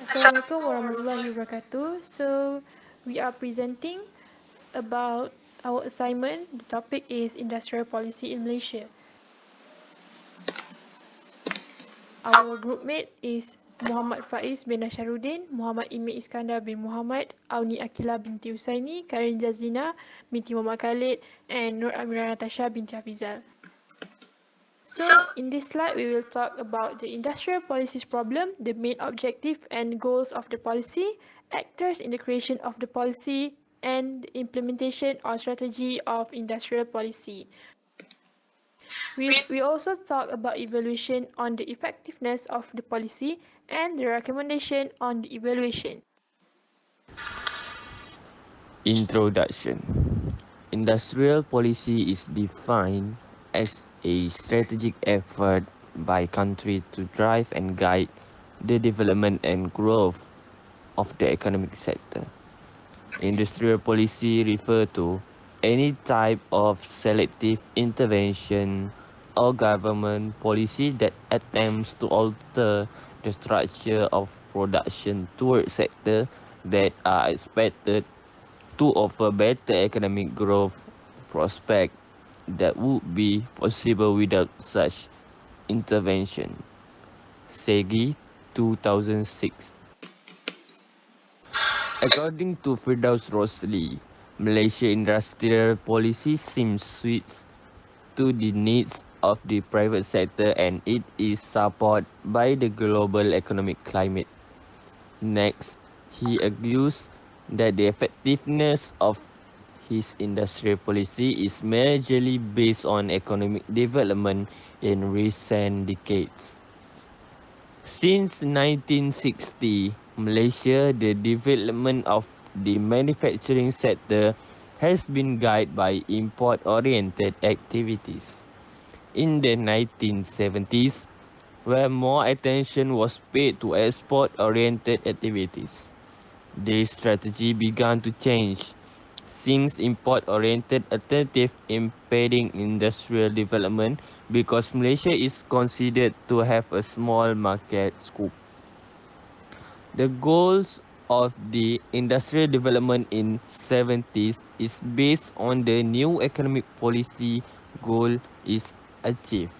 Assalamualaikum warahmatullahi wabarakatuh. So, we are presenting about our assignment. The topic is industrial policy in Malaysia. Our group mate is Muhammad Faiz bin Nasharuddin, Muhammad Imi Iskandar bin Muhammad, Auni Akila binti Husaini, Karin Jazlina binti Muhammad Khalid, and Nur Amira Natasha binti Hafizal. So, in this slide, we will talk about the industrial policies problem, the main objective and goals of the policy, actors in the creation of the policy, and the implementation or strategy of industrial policy. We also talk about evaluation on the effectiveness of the policy and the recommendation on the evaluation. Introduction. Industrial policy is defined as a strategic effort by country to drive and guide the development and growth of the economic sector. Industrial policy refer to any type of selective intervention or government policy that attempts to alter the structure of production towards sectors that are expected to offer better economic growth prospect that would be possible without such intervention. Segi 2006. According to Firdaus Rosli, Malaysia industrial policy seems suits to the needs of the private sector and it is supported by the global economic climate. Next, he argues that the effectiveness of his industrial policy is majorly based on economic development in recent decades. Since 1960, Malaysia, the development of the manufacturing sector has been guided by import-oriented activities. In the 1970s, where more attention was paid to export-oriented activities, this strategy began to change since import-oriented alternative impeding industrial development because Malaysia is considered to have a small market scope. The goals of the industrial development in 70s is based on the new economic policy goal is achieved.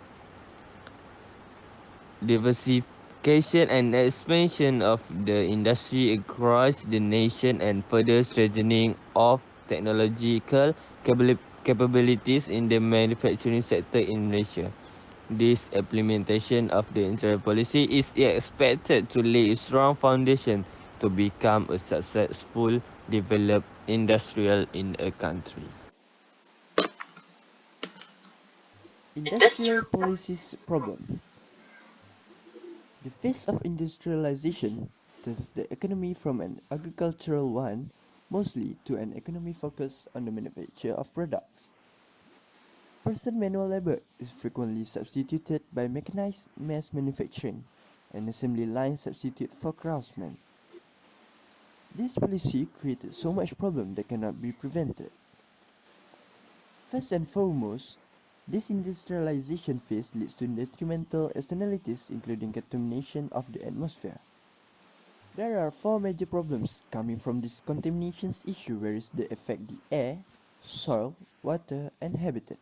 Diversification and expansion of the industry across the nation and further strengthening of technological capabilities in the manufacturing sector in Malaysia. This implementation of the industrial policy is expected to lay a strong foundation to become a successful developed industrial in a country. Industrial policies problem. The phase of industrialization turns the economy from an agricultural one mostly to an economy focused on the manufacture of products. Person manual labor is frequently substituted by mechanized mass manufacturing, and assembly lines substitute for craftsmen. This policy created so much problem that cannot be prevented. First and foremost, this industrialization phase leads to detrimental externalities including contamination of the atmosphere. There are four major problems coming from this contamination issue whereas they affect the air, soil, water and habitat.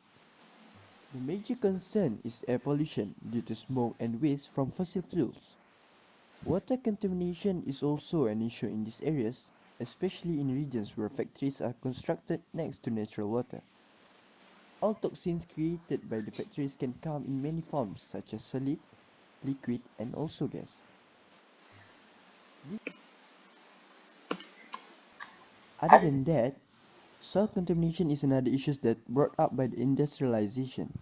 The major concern is air pollution due to smoke and waste from fossil fuels. Water contamination is also an issue in these areas, especially in regions where factories are constructed next to natural water. All toxins created by the factories can come in many forms such as solid, liquid and also gas. Other than that, soil contamination is another issue that brought up by the industrialization.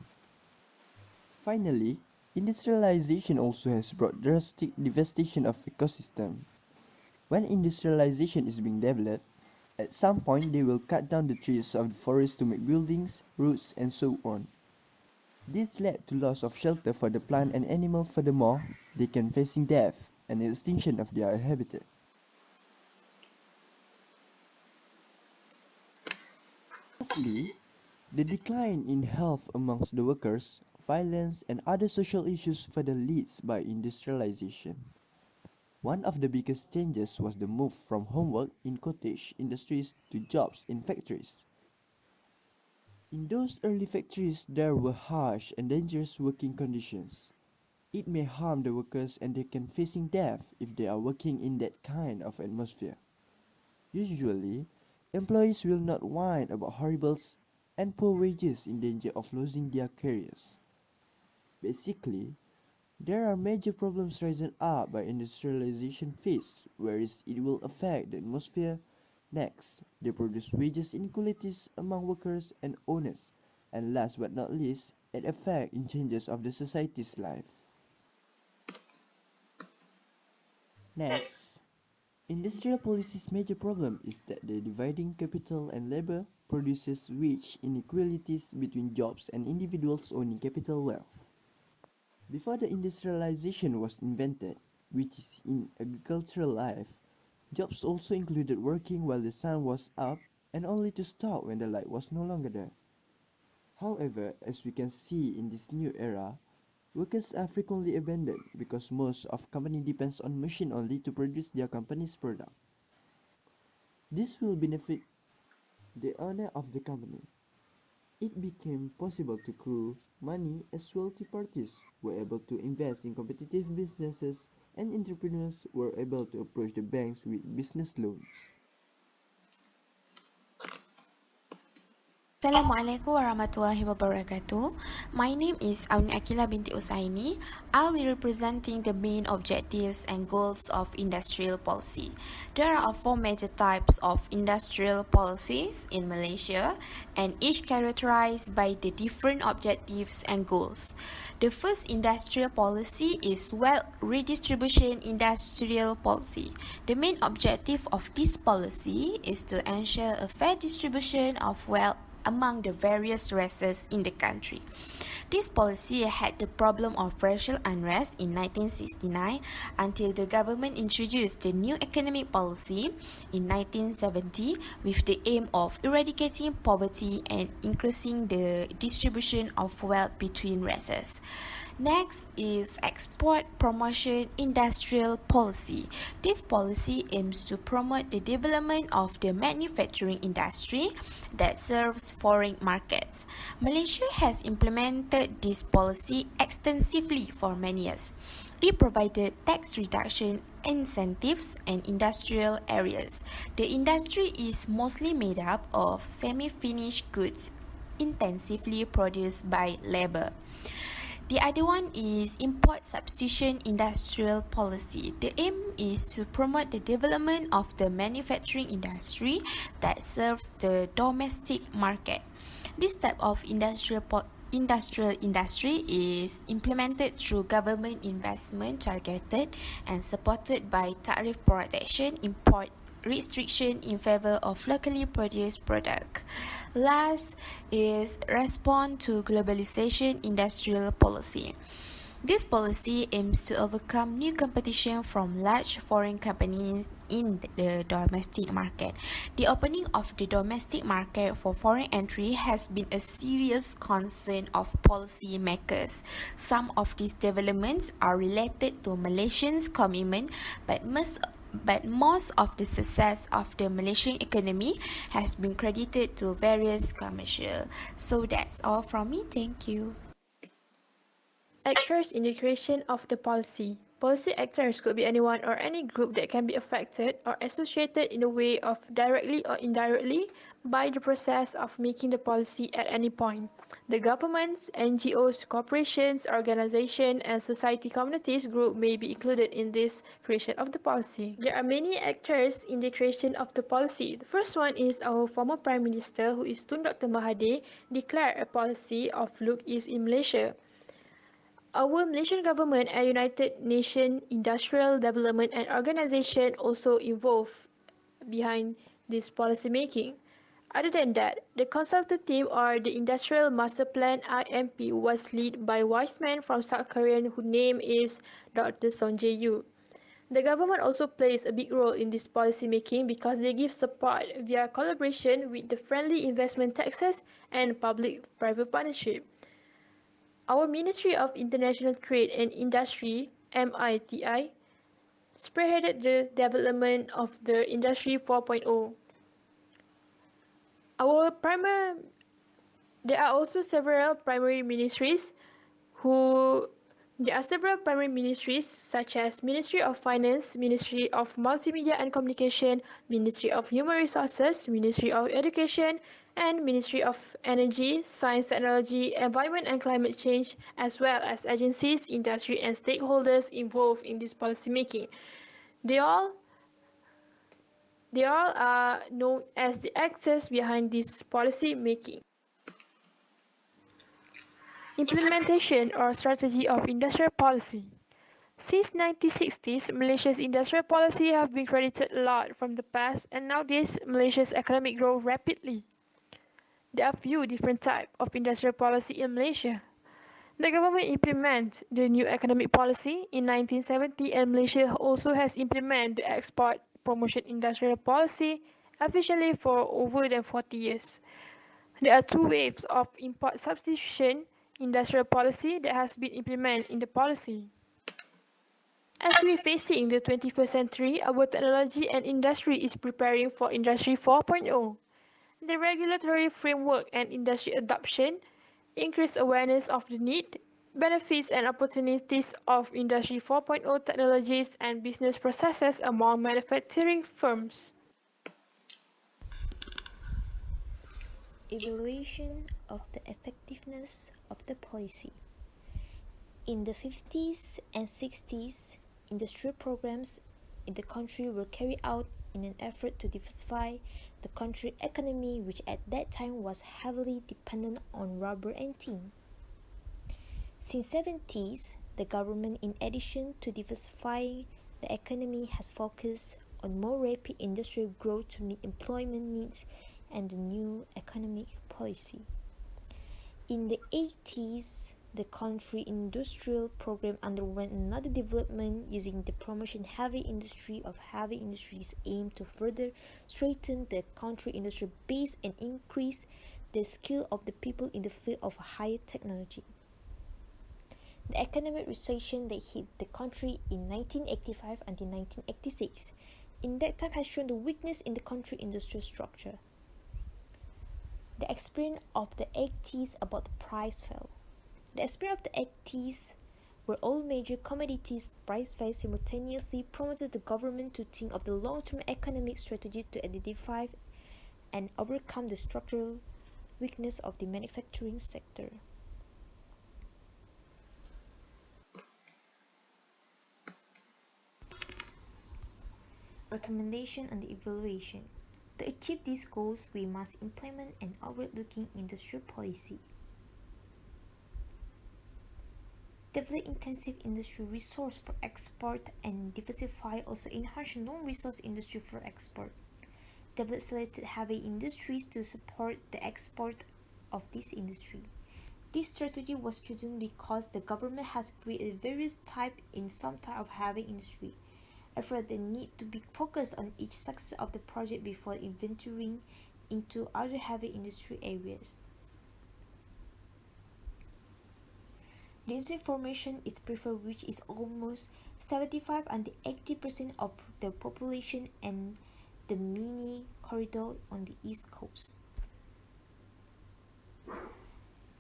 Finally, industrialization also has brought drastic devastation of ecosystem. When industrialization is being developed, at some point they will cut down the trees of the forest to make buildings, roads and so on. This led to loss of shelter for the plant and animal. Furthermore, they can facing death and extinction of their habitat. Lastly, the decline in health amongst the workers, violence and other social issues further leads by industrialization. One of the biggest changes was the move from homework in cottage industries to jobs in factories. In those early factories, there were harsh and dangerous working conditions. It may harm the workers and they can facing death if they are working in that kind of atmosphere. Usually, employees will not whine about horribles and poor wages in danger of losing their careers. Basically, there are major problems risen up by industrialization phase, whereas it will affect the atmosphere. Next, they produce wages inequalities among workers and owners, and last but not least, it affects in changes of the society's life. Next, industrial policy's major problem is that the dividing capital and labor produces wage inequalities between jobs and individuals owning capital wealth. Before the industrialization was invented, which is in agricultural life, jobs also included working while the sun was up and only to stop when the light was no longer there. However, as we can see in this new era, workers are frequently abandoned because most of company depends on machine only to produce their company's product. This will benefit the owner of the company. It became possible to accrue money as wealthy parties were able to invest in competitive businesses and entrepreneurs were able to approach the banks with business loans. Assalamualaikum warahmatullahi wabarakatuh. My name is Auni Akila binti Usaini. I'll be representing the main objectives and goals of industrial policy. There are four major types of industrial policies in Malaysia, and each characterized by the different objectives and goals. The first industrial policy is wealth redistribution industrial policy. The main objective of this policy is to ensure a fair distribution of wealth among the various races in the country. This policy had the problem of racial unrest in 1969 until the government introduced the new economic policy in 1970 with the aim of eradicating poverty and increasing the distribution of wealth between races. Next is export promotion industrial policy. This policy aims to promote the development of the manufacturing industry that serves foreign markets. Malaysia has implemented this policy extensively for many years. It provided tax reduction incentives and industrial areas. The industry is mostly made up of semi-finished goods intensively produced by labor. The other one is import substitution industrial policy. The aim is to promote the development of the manufacturing industry that serves the domestic market. This type of industrial industry is implemented through government investment targeted and supported by tariff protection, import restriction in favor of locally produced product. Last is respond to globalization industrial policy. This policy aims to overcome new competition from large foreign companies in the domestic market. The opening of the domestic market for foreign entry has been a serious concern of policy makers. Some of these developments are related to Malaysians' commitment, but most of the success of the Malaysian economy has been credited to various commercial. So that's all from me. Thank you. Actors in the creation of the policy. Policy actors could be anyone or any group that can be affected or associated in a way of directly or indirectly by the process of making the policy at any point. The governments, NGOs, corporations, organizations, and society communities group may be included in this creation of the policy. There are many actors in the creation of the policy. The first one is our former Prime Minister, who is Tun Dr. Mahathir, declared a policy of Look East in Malaysia. Our Malaysian government and United Nations Industrial Development and Organization also involved behind this policy making. Other than that, the consultative team or the Industrial Master Plan IMP was led by wise man from South Korea whose name is Dr. Song Jae-yu. The government also plays a big role in this policy making because they give support via collaboration with the friendly investment taxes and public-private partnership. Our Ministry of International Trade and Industry, MITI, spearheaded the development of the Industry 4.0. Our primary, there are also several primary ministries who there are several primary ministries such as Ministry of Finance, Ministry of Multimedia and Communication, Ministry of Human Resources, Ministry of Education, and Ministry of Energy, Science, Technology, Environment and Climate Change, as well as agencies, industry, and stakeholders involved in this policy making. They all they all are known as the actors behind this policy making. Implementation or strategy of industrial policy. Since 1960s, Malaysia's industrial policy have been credited a lot from the past, and nowadays Malaysia's economic growth rapidly. There are few different types of industrial policy in Malaysia. The government implements the new economic policy in 1970, and Malaysia also has implemented the export promotion industrial policy officially for over than 40 years. There are two waves of import substitution industrial policy that has been implemented in the policy. As we facing the 21st century, our technology and industry is preparing for Industry 4.0. The regulatory framework and industry adoption increase awareness of the need, benefits and opportunities of Industry 4.0 technologies and business processes among manufacturing firms. Evaluation of the effectiveness of the policy. In the 50s and 60s, industrial programs in the country were carried out in an effort to diversify the country's economy, which at that time was heavily dependent on rubber and tin. Since 70s, the government, in addition to diversifying the economy, has focused on more rapid industrial growth to meet employment needs and the new economic policy. In the 80s, the country industrial program underwent another development using the promotion heavy industry of heavy industries aimed to further strengthen the country industrial base and increase the skill of the people in the field of higher technology. The economic recession that hit the country in 1985 until 1986 in that time has shown the weakness in the country industrial structure. The experience of the 80s about the price fall. The experience of the 80s where all major commodities price fell simultaneously prompted the government to think of the long-term economic strategy to identify and overcome the structural weakness of the manufacturing sector. Recommendation and the evaluation. To achieve these goals, we must implement an outward-looking industrial policy. Develop intensive industrial resource for export and diversify also enhance non-resource industry for export. Develop selected heavy industries to support the export of this industry. This strategy was chosen because the government has created various types in some type of heavy industry. Effort that need to be focused on each success of the project before venturing into other heavy industry areas. The industry formation is preferred, which is almost 75 and 80% of the population and the mini corridor on the east coast.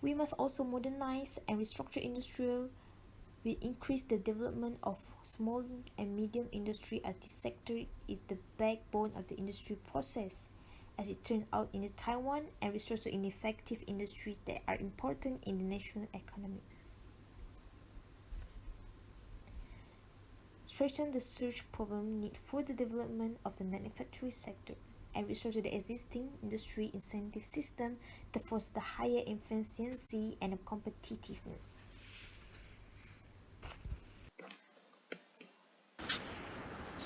We must also modernize and restructure industrial will increase the development of small and medium industry, as this sector is the backbone of the industry process, as it turned out in Taiwan, and restore to ineffective industries that are important in the national economy. Strengthen the search problem need for the development of the manufacturing sector, and restore to the existing industry incentive system to foster the higher efficiency and competitiveness.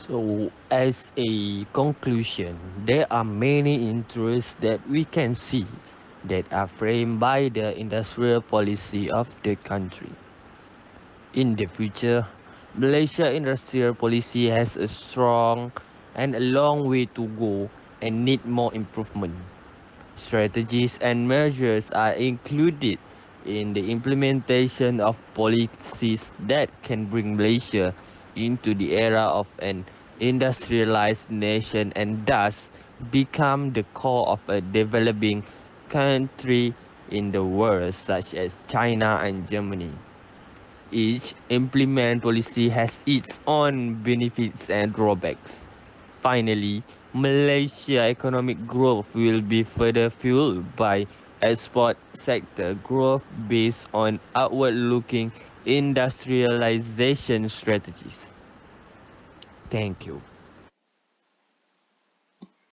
So, as a conclusion, there are many interests that we can see that are framed by the industrial policy of the country. In the future, Malaysia industrial policy has a strong and a long way to go and need more improvement. Strategies and measures are included in the implementation of policies that can bring Malaysia into the era of an industrialized nation and thus become the core of a developing country in the world such as China and Germany. Each implement policy has its own benefits and drawbacks. Finally, Malaysia economic growth will be further fueled by export sector growth based on outward-looking industrialization strategies. Thank you.